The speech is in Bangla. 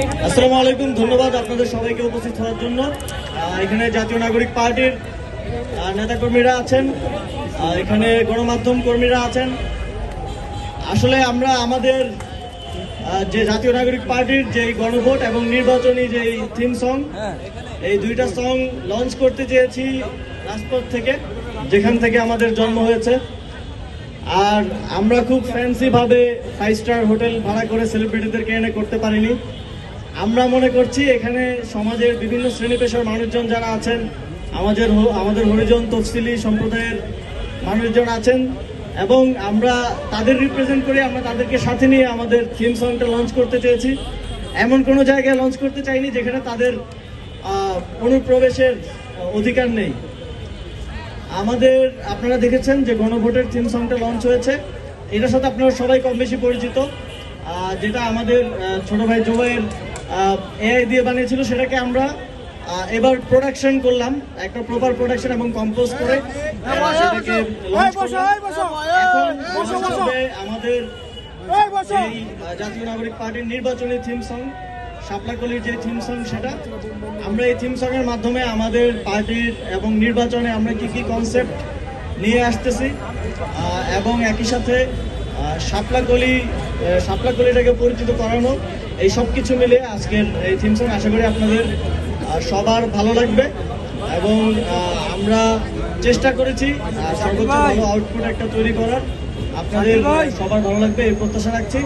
আসসালামু আলাইকুম, ধন্যবাদ আপনাদের সবাইকে উপস্থিত হওয়ার জন্য। এখানে জাতীয় নাগরিক পার্টির নেতাকর্মীরা আছেন, এখানে গণমাধ্যম কর্মীরা আছেন। আসলে আমরা আমাদের যে জাতীয় নাগরিক পার্টির যে গণভোট এবং নির্বাচনী যে থিম সং, এই দুইটা সং লঞ্চ করতে চেয়েছি রাজপথ থেকে, যেখান থেকে আমাদের জন্ম হয়েছে। আর আমরা খুব ফ্যান্সি ভাবে 5 স্টার হোটেল ভাড়া করে সেলিব্রিটিদেরকে এনে করতে পারিনি। আমরা মনে করছি এখানে সমাজের বিভিন্ন শ্রেণী পেশার মানুষজন যারা আছেন, আমাদের হরিজন তফসিলি সম্প্রদায়ের মানুষজন আছেন, এবং আমরা তাদের রিপ্রেজেন্ট করে আমরা তাদেরকে সাথে নিয়ে আমাদের থিম সংটা লঞ্চ করতে চেয়েছি। এমন কোনো জায়গায় লঞ্চ করতে চাইনি যেখানে তাদের অনুপ্রবেশের অধিকার নেই। আপনারা দেখেছেন যে গণভোটের থিম সংটা লঞ্চ হয়েছে, এটার সাথে আপনারা সবাই কম বেশি পরিচিত। যেটা আমাদের ছোট ভাই জুবাইর এআই দিয়ে বানিয়েছিল, সেটাকে আমরা এবার প্রোডাকশন করলাম, একটা প্রপার প্রোডাকশন এবং কম্পোজ করে সেটাকে লঞ্চ করলাম। আমাদের এই জাতীয় নাগরিক পার্টির নির্বাচনী থিম সং শাপলাকলির যে থিম সং, সেটা আমরা এই থিম সং এর মাধ্যমে আমাদের পার্টির এবং নির্বাচনে আমরা কি কি কনসেপ্ট নিয়ে আসতেছি, এবং একই সাথে শাপলাকলিটাকে পরিচিত করানো, এই সব কিছু মিলে আজকের এই থিম সং। আশা করি আপনাদের সবার ভালো লাগবে, এবং আমরা চেষ্টা করেছি সর্বোচ্চ ভালো আউটপুট একটা তৈরি করার। আপনাদের সবার ভালো লাগবে এই প্রত্যাশা রাখছি।